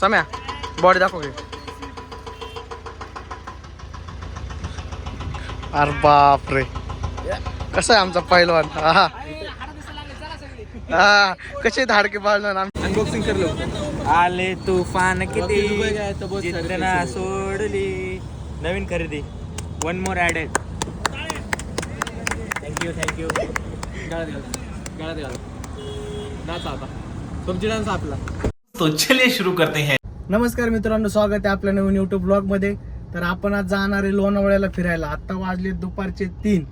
सम्या body दाखव की. अरे बाप रे, कसा आहे आमचा पैलवान. हा हा, कसे धाडके पाळणार. अनबॉक्सिंग करलो. आले तुफान किती जितना सोडली. नवीन खरेदी, one more added. Thank you thank you. नाचा आता सब्जी डान्स आपला. तो चलिए शुरू करते हैं. नमस्कार मित्रांनो, स्वागत आहे आपल्या नवीन युट्यूब ब्लॉग मध्ये. तर आपण आज जाणार आहे लोणावळ्याला फिरायला. आता वाजले दुपारचे 3.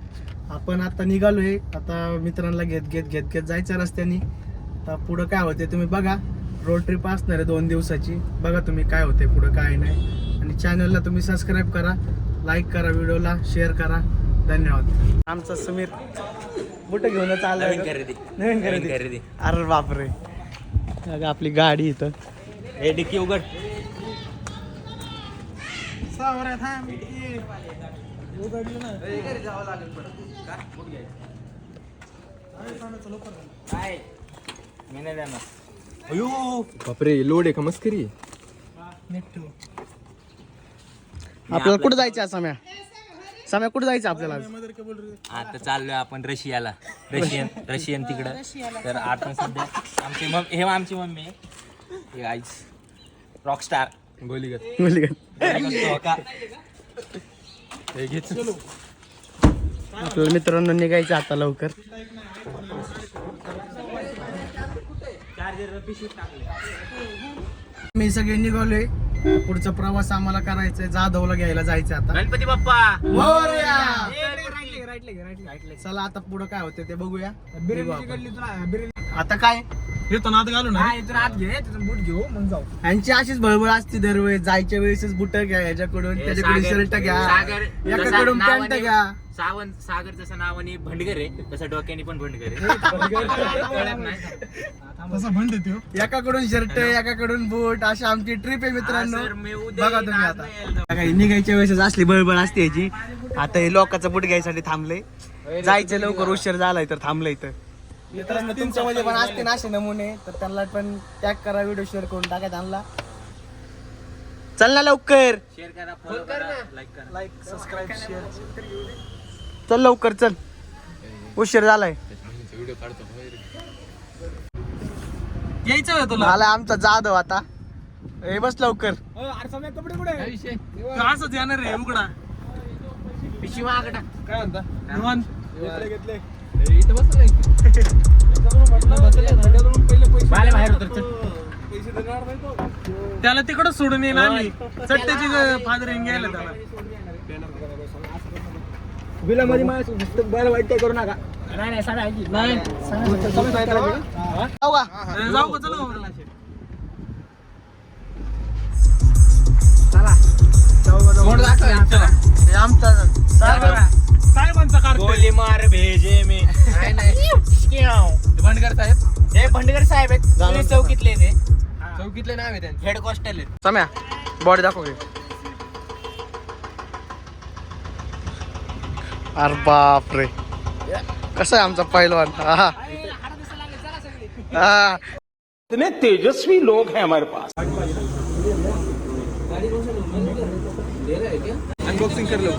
आपण आता निघालोय. आता मित्रांना घेत जायचं रस्त्याने. आता पुढं काय होते तुम्ही बघा. रोड ट्रिप असणार आहे 2 दिवसाची. बघा तुम्ही काय होते पुढं काय नाही. आणि चॅनलला तुम्ही सबस्क्राईब करा, लाईक करा, व्हिडिओला शेअर करा. धन्यवाद. आमचा समीर बुट घेऊन चाललाय. नवीन खरेदी. अरे बापरे, आपली गाडी इथं. हे डिक्की उघड. काय मी नाही देणार. अयो बापरे, लोड आहे का मस्करी. आपल्याला कुठं जायचं आहे सम्या कुठं जायचं आपल्याला आज? आता चाललोय आपण रशियाला. रशियन तिकडं. तर आता सध्या हे आमची मम्मी आहे. हे आईच रॉकस्टार गोली हे घेत. आपल्याला मित्रांनो निघायचं आता लवकर. मी सगळे निघालोय. पुढचा प्रवास आम्हाला करायचा आहे. जाधवला घ्यायला जायचं आता. गणपती बाप्पा. चला आता पुढं काय होतं ते बघूया. आता काय येतो नाद घालू ना. बूट घेऊ मग जाऊ. यांची अशीच बळबळ असते दरवेळेस. जायच्या वेळेसच बुट घ्या याच्याकडून, त्याच्याकडून शर्ट घ्या, याच्याकडून पॅन्ट घ्या. सागर जसं नावाने भंडगर आहे तसं डोक्याने पण भंडगर तसा भंड येतो. एकाकडून शर्ट, एकाकडून बूट. अशी आमची ट्रिप आहे मित्रांनो. बघा तुम्ही आता काही निघायच्या वेळेस असली बळबळ असते याची. आता हे लोकांचं बूट घ्यायसाठी थांबले. जायचं लवकर, उशीर झालाय तर थांबलंय. तर मित्रांनो तुमच्यामध्ये पण असते ना असे नमुने, तर त्यांना पण टॅग करा, व्हिडिओ शेअर करून टाका त्यांना. चल ना लवकर, शेअर करा, फॉलो करा, लाईक सबस्क्राईब, शेअर. चल लवकर चल, उशीर झालाय. यायचं तुला. आलाय आमचा जाधव आता. हे बस लवकर. कपडे कुठे असंच येणार रे. उघडा पिशवी मागं टाक. काय म्हणता निवांत घेतले. बाहेर उतर चल. त्याला तिकडच सोडून येईल आम्ही. चट्ट्याची फादरिंग घ्यायला त्याला. बिलामध्ये बरं वाईट काय करू नका. नाही साधा आहे की नाही जाऊ का? जाऊ का? चला हे आमचा साहेबांचा कार. गोली मार भेजे मी. भंडकर साहेब. हे भंडगर साहेब आहेत. पोलीस चौकीतले ते. चौकीतले नाव आहे त्यांचं. हेड कॉन्स्टेबल आहेत. सम्या बॉडी दाखव की. अरे बाप रे, कसा आहे आमचा पैलवान. हा हा, इतने तेजस्वी लोग हैं हमारे पास. अनबॉक्सिंग करलो.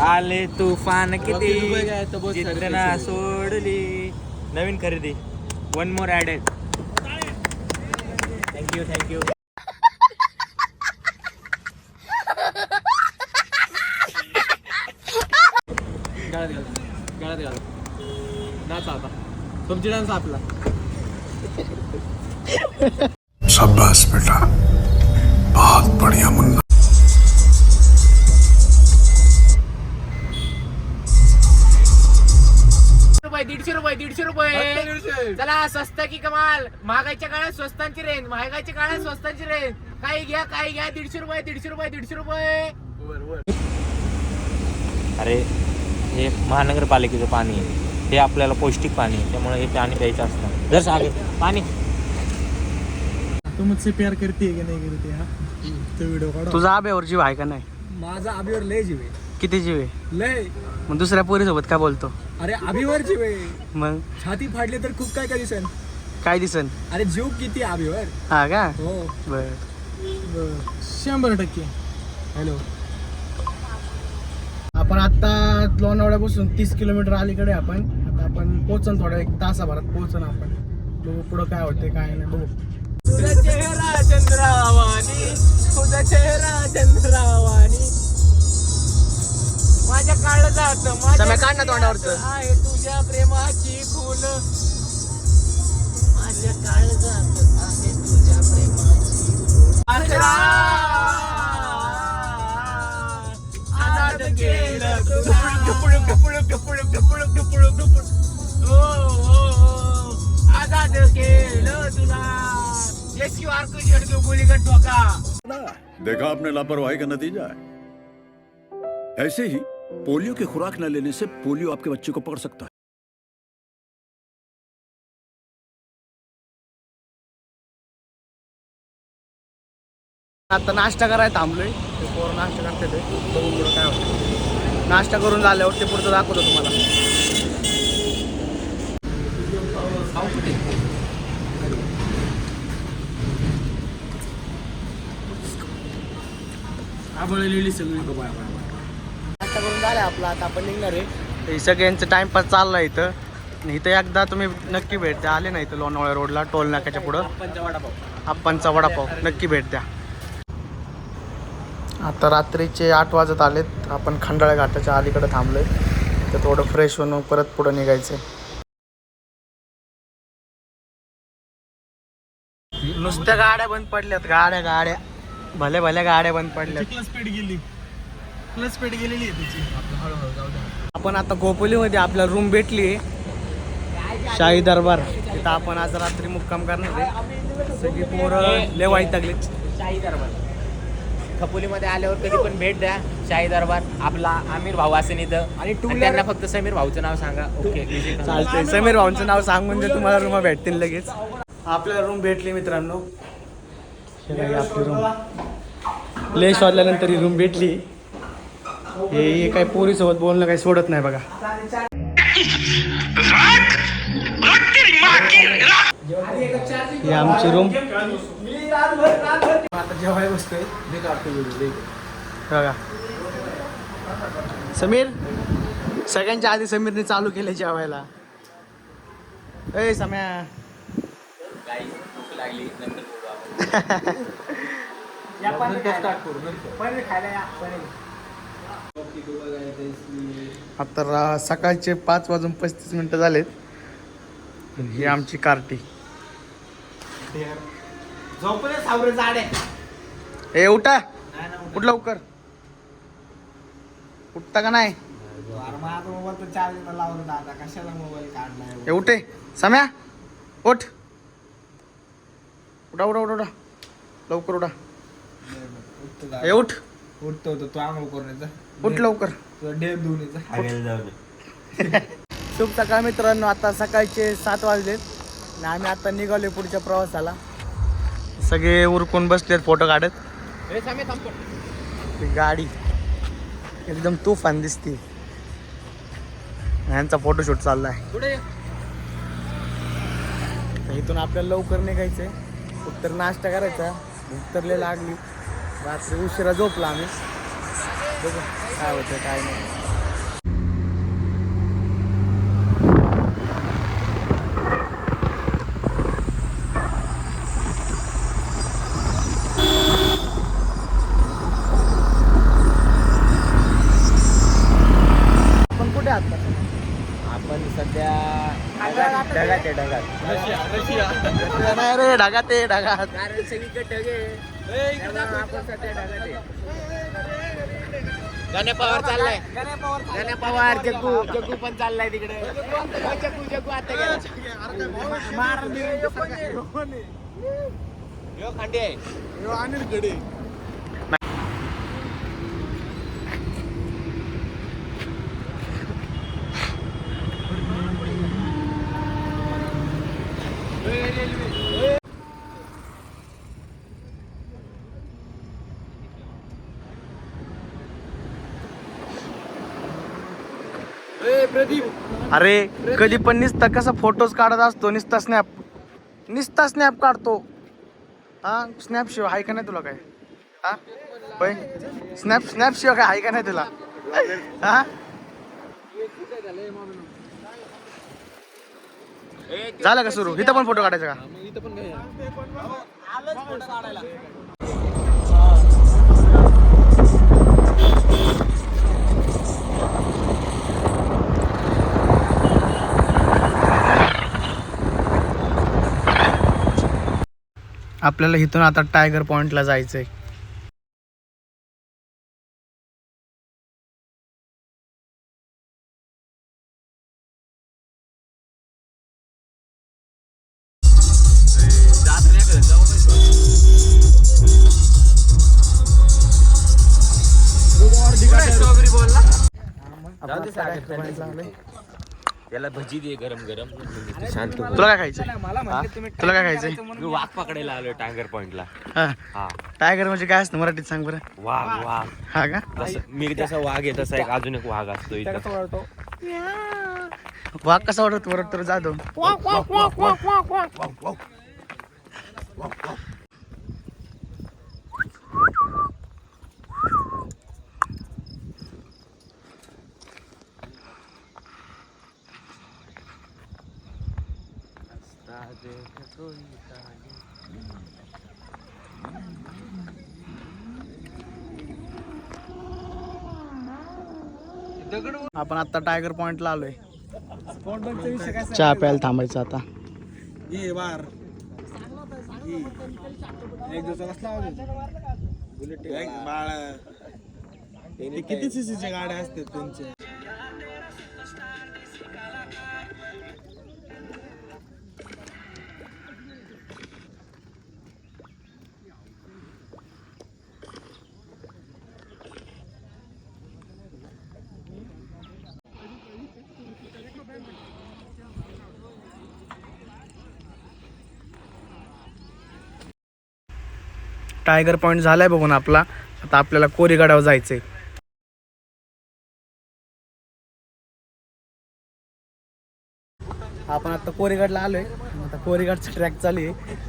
आले तुफान किती जितना सोडली. नवीन खरेदी, वन मोर ॲडेड. थँक्यू. गळ्यात घाल. नाचा आता सब्जी डान्स आपला. शाबाश बेटा, बहुत बढ़िया मुन्ना. 150 रुपये. चला, स्वस्त की कमाल. महागाईच्या काळात स्वस्तांची रेंज. काही घ्या 150 रुपये. अरे हे महानगरपालिकेचं पाणी आहे. हे आपल्याला पौष्टिक पाणी आहे, त्यामुळे हे पाणी प्यायचं असतं. जर सागर पाणी. तू मुझसे प्यार करती है की नाही करती? हा तो व्हिडिओ काढ. तुझा आब्यावर जीव आहे का नाही? माझा अभिवर लय जीव आहे. किती जीव आहे? लय. मग दुसऱ्या पोरीसोबत काय बोलतो? अरे अभिवर जीव आहे. मग छाती फाडली तर खूप काय दिसेल. काय दिसन? अरे जीव किती अभिवर. हा का? हो. बर. 100%. हॅलो. आपण आता लोणावळ्यापासून 30 किलोमीटर अलीकडे आपण आता आपण पोहोचन थोड्या 1 तासाभरात पोहोचन आपण. बघू पुढं काय होते काय नाही बघू. तुझा चेहरा चंद्रावानी, तुझा चेहरा चंद्रावानी, माझ्या काळजात माझ्या काढ ना तोंडावरचं. आहे तुझ्या प्रेमाची खून, माझ्या काळजात आहे तुझ्या प्रेमाची खून. आजाद केलं तुला. आजाद केलं तुला. यस यू आर कुशल गोली का ठोका. देखा आपने लापरवाही का नतीजा है। ऐसे ही पोलियो की खुराक न लेने से पोलियो आपके बच्चे को पकड़ सकता है। आता नाश्ता करायला थांबलोय. ते पोरं नाश्ता करते ते बघू पुढं काय होतं. नाश्ता करून झाल्यावर ते पुढचं दाखवतो तुम्हाला. आबळलेली सगळी. नाश्ता करून झालं आपला. आता आपण निघणार आहे. हे सगळ्यांचं टाइमपास चालला इथं. आणि इथं एकदा तुम्ही नक्की भेट द्या. आले ना इथं लोणावळा रोडला टोल नाक्याच्या पुढं आप्पांचा वडापाव नक्की भेट द्या. आता रात्रीचे 8 वाजत आलेत. आपण खंडाळा घाटाच्या अलीकडे थांबलोय. तर थोडं फ्रेश होऊन परत पुढं निघायचं. नुसत्या गाड्या बंद पडल्यात. गाड्या भल्या भल्या गाड्या बंद पडल्यात. प्लस स्पीड गेलेली आहे त्याची. आपण आता खोपोलीमध्ये आपल्याला रूम भेटली शाही दरबार. तिथं आपण आज रात्री मुक्काम करणार आहे. सगळी पोरं लय वैतागलीत. शाही दरबार खपोलीमध्ये आल्यावर कधी पण भेट द्या. शाही दरबार आपला आमिर भाऊ असेल इथं. आणि त्यांना फक्त समीर भाऊचं नाव सांगा. ओके चालतंय. समीर भाऊंचं नाव सांगून दे तुम्हाला रूम भेटतील लगेच. आपल्याला रूम भेटली मित्रांनो. आपली रूम लय शोधल्यानंतर ही रूम भेटली. हे काही पोरीसोबत बोलणं काही सोडत नाही बघा. ही आमची रूम. आता जेवाय बसतोय बघा. समीर सगळ्यांच्या आधी समीरने चालू केले जेवायला. ए सम्या लागली नंतर आता सकाळचे 5:35 झालेत. ही आमची कार्टी. ए उठा उठ लवकर. उठता का नाही. ए उठे सम्या उठ. उठा उठा उठा उठा लवकर उठा. ए उठ. उठतो तू आंघोळ करण्याचा. उठ लवकर. डेव धुण्याचा. शुभ सकाळ मित्रांनो. आता सकाळचे 7 वाजलेत आणि आम्ही आता निघालोय पुढच्या प्रवासाला. सगळे उरकून बसलेत फोटो काढत. ती गाडी एकदम तुफान दिसते. ह्यांचा फोटोशूट चाललाय. इथून आपल्याला लवकर निघायचंय. उत्तर नाश्ता करायचा. उत्तरले लागली. रात्री उशिरा झोपला आम्ही. बघू काय होतं काय नाही. आपण कुठे आहात? आपण सध्या ढगात आहे. ढगात नाही रे ढगात आहे ढगात. कारण सगळीकडे ढग आहे. आपण सध्या ढगात आहे. गण्या पवार चाललाय. गण्या पवार जग्गू पण चाललाय तिकडे. जग्गू आता गेला. खांडे अनिल गडे. अरे कधी पण निसता कसा फोटोज काढत असतो. निसता स्नॅप काढतो. हा स्नॅप शिवाय आहे का नाही तुला काय? हा होय स्नॅप शिवाय काय आहे का नाही तुला? हा झालं का सुरू? इथं पण फोटो काढायचा का? आपल्याला इथून आता टायगर पॉइंटला जायचंय. त्याला भजी दे गरम गरम. शांत तुला काय खायचंय? तुला काय खायचंय? मी वाघ पकडायला आलोय टायगर पॉइंटला. हा टायगर म्हणजे काय असतं मराठीत सांग बरं. वाघ वाघ हा का? मी जसा वाघ आहे तसा एक अजून एक वाघ असतो इथं. वाघ कसा ओरडतो ओरडतो जाधव? आपण आता टायगर पॉइंटला आलोय. चहा प्यायला थांबायचं आता. ये बार एक दिवसा कसला बाळ किती सीसीच्या गाड्या असतात त्यांच्या? टायगर पॉइंट झालाय बघून आपला. आता आपल्याला कोरीगडावर जायचंय. आपण आता कोरीगडला आलोय. आता कोरीगडचा ट्रॅक चालू आहे.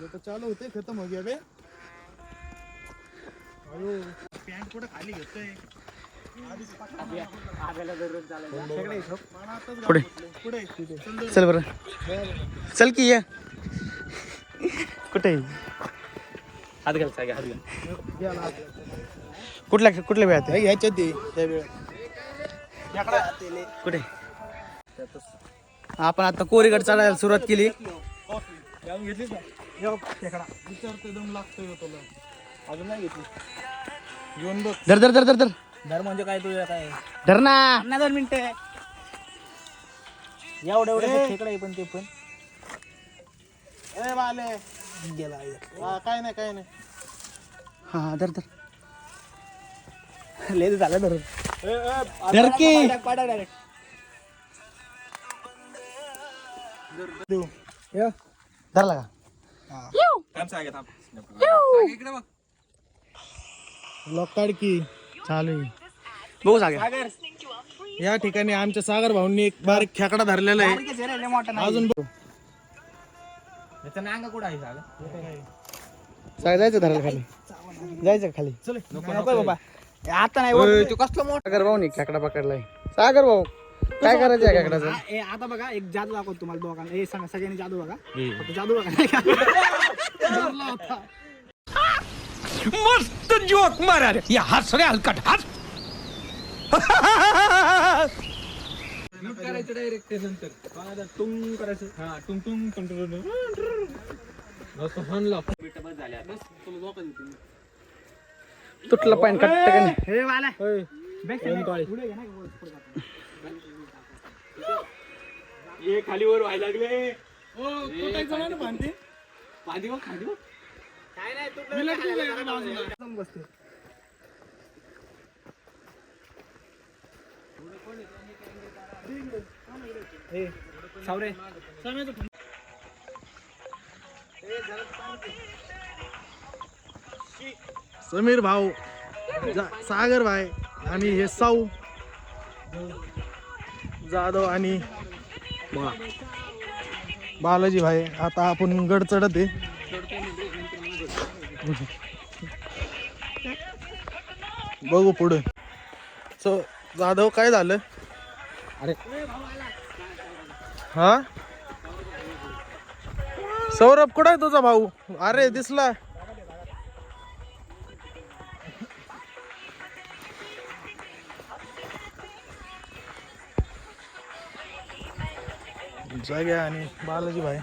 ये तो चालू होते खत्म हो गया बे. अयो पॅन्ट कुठे खाली घेतोय? पुढे पुढे चल बरं. चल की ये. कुठे हात घाल हात घाल. कुठल्या वेळात आहे? ह्याच्यात दे त्या वेळ कुठे? आपण आता कोरीगड चढायला सुरुवात केली. घेतलीस ना विचारते दम लागतोय तुला. अजून नाही घेतली. घेऊन बघ. धर धर धर धर धर धर म्हणजे काय तुझ्या काय धर ना. 2 मिनिटं एवढं खेकडा आहे पण ते पण ए बाले गेला. काय नाही काय नाही. हा धर धर. ले झालं धरून. धर की धरला का? ब्लॉक काढ की. चालू आहे. बघू सागर. या ठिकाणी आमच्या सागर भाऊंनी एक बारीक खेकडा धरलेला आहे. अजून बघ. त्याचं नांग कुठं आहे सागर जायचं धरायला खाली. जायचं खाली. नको बाबा. आता नाही. तू कसला मोठा सागर भाऊ नाही खेकडा पकडलाय. सागर भाऊ काय करायचं आहे खेकड्याचं? आता बघा एक जादू दाखवतो तुम्हाला दोघांना. हे सांगा सगळ्यांनी जादू बघा. फक्त जादू बघा. मस्त जोक मारा रे या हस रे हलकट हस. करायचं डायरेक्ट नंतर टुंग करायचं. हा टुंग टुंग टुंग तुटला पाणी कट्ट का नाही? हे वाला ये खाली वर व्हायला लागले. खाली बसते सावरे समीर भाऊ सागर भाई आणि हे साऊ जाधव आणि बालाजी भाई. आता आपण गड चढत आहे. बघू पुढे. जाधव काय झालं? अरे हा सौरभ कुठं आहे तुझा भाऊ? अरे दिसला. जाग्या आणि बालाजी भाई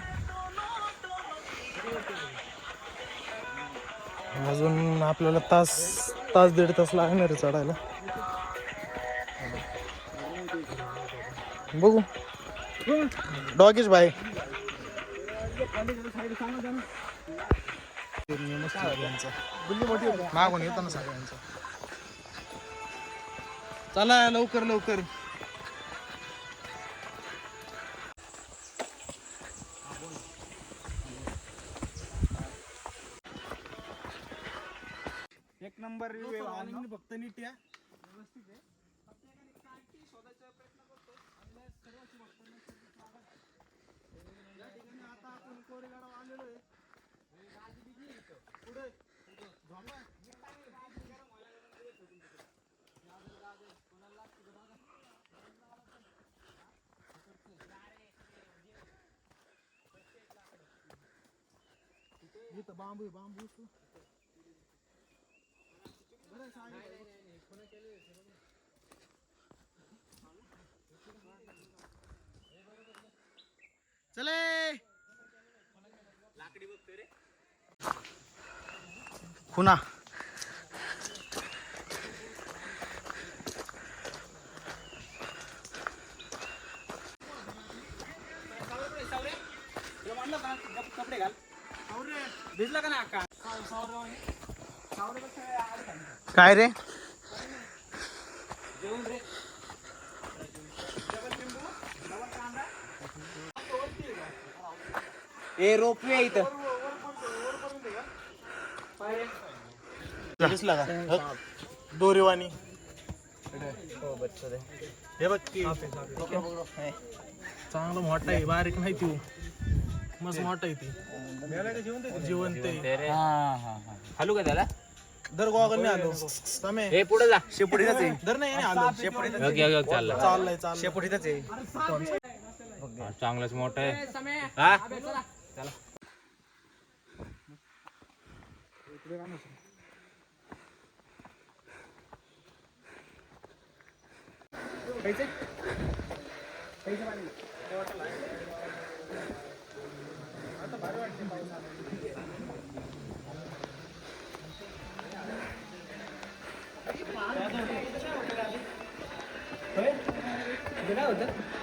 अजून आपल्याला तास दीड तास लागणार आहे चढायला. बघू डॉगेश भाई मागून येतो ना सगळ्यांचा. चला लवकर लवकर. एक नंबर फक्त नीट या. बांबू चले लाकडी बघतोय रे पुन्हा. कपडे घाल भिजला का ना अक्का? काय रे? ए रोपवे इथं दिसला का दोरीवाणी? हे बघ की चांगलं मोठा आहे, बारीक नाही ती मस्त मोठा आहे ती. जिवंत आहे. हलू का त्याला? दर गोवाकडे आलो समय हे पुढे जा. शेपुटीतच आहे. दर नाही आलो शेपुटीतच चाललं चाललंय चाललंय. शेपुटीतच आहे. चांगलंच मोठं आहे. हा चला.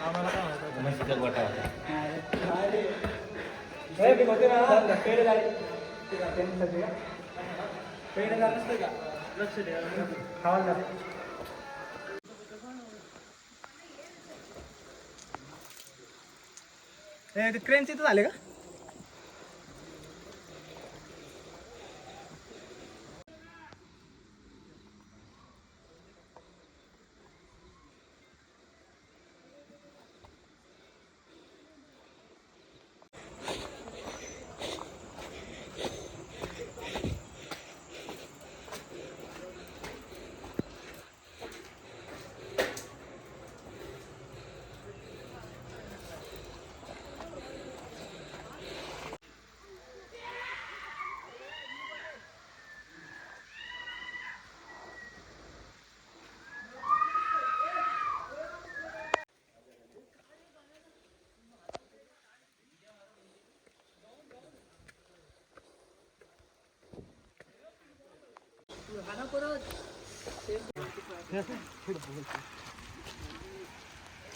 आम्हाला काय होतं मस्त गोटा होता. लक्ष द्या खावायला. क्रेनच इथं झाले का?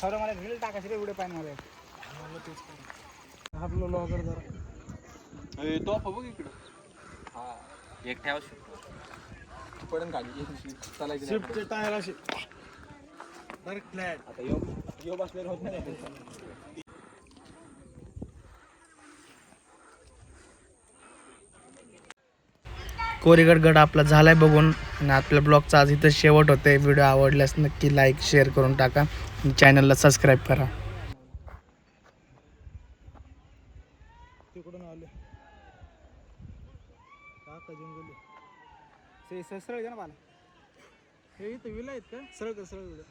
खरं मला रील टाकायची रे उडे पाय मला. आपलं लॉगर जरा तो बघ इकडं. एक ठेवा शकतो. पडून खाली चालायचं शिफ्टचे टायर असे डायरेक्ट फ्लॅट. आता यो बसलेलं होत नाही. कोरेगड गड आपला झालाय बघून आणि आपल्या ब्लॉगचा आज इथं शेवट होतोय. व्हिडिओ आवडल्यास नक्की लाईक शेअर करून टाका आणि चॅनलला सबस्क्राईब करा. तिकडून आले काका जंगल सरळ घ्या ना मला. हे इथं विला आहेत का? सरळ कर सरळ.